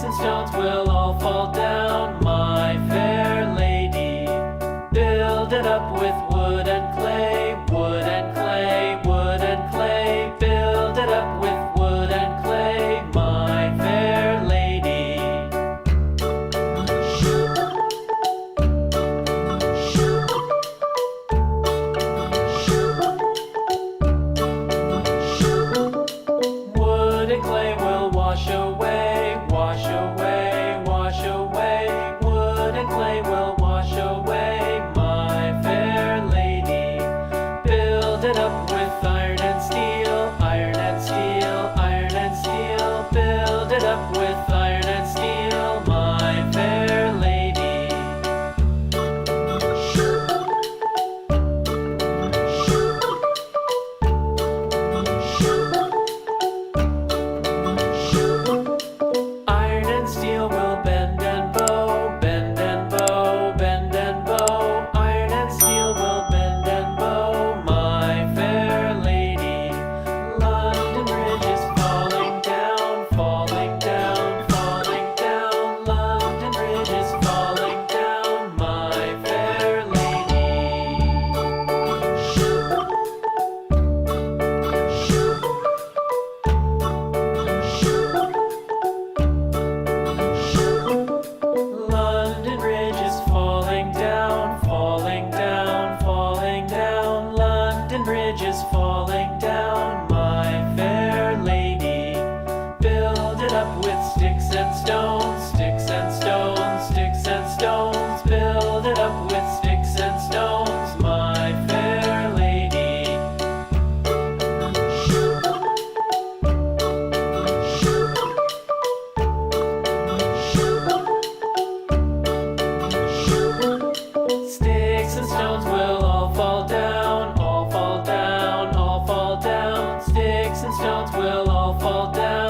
Sticks and stones will all fall down, my fair lady. Build it up with wood and clay, wood and clay, wood and clay. Build it up with wood and clay, my fair lady. Wood and clay will wash away, wash away, wash away. Wood and clay will wash away, my fair lady. Build it up with iron and steel, iron and steel, iron and steel. Build it up with iron and steel, my fair lady. Iron and steel will bend and bow, bend and bow, bend and bow. Iron and steel will bend and bow, my fair lady. London Bridge is falling down, falling down, falling down. London Bridge is falling down, my fair lady. London Bridge is falling down, falling down, falling down. London Bridge is falling down, my fair lady. Build it up with sticks and stones, sticks and stones, sticks and stones. Build it up with sticks and stones, my fair lady. Sticks and stones will all fall down, all fall down, all fall down. Sticks and stones will all fall down.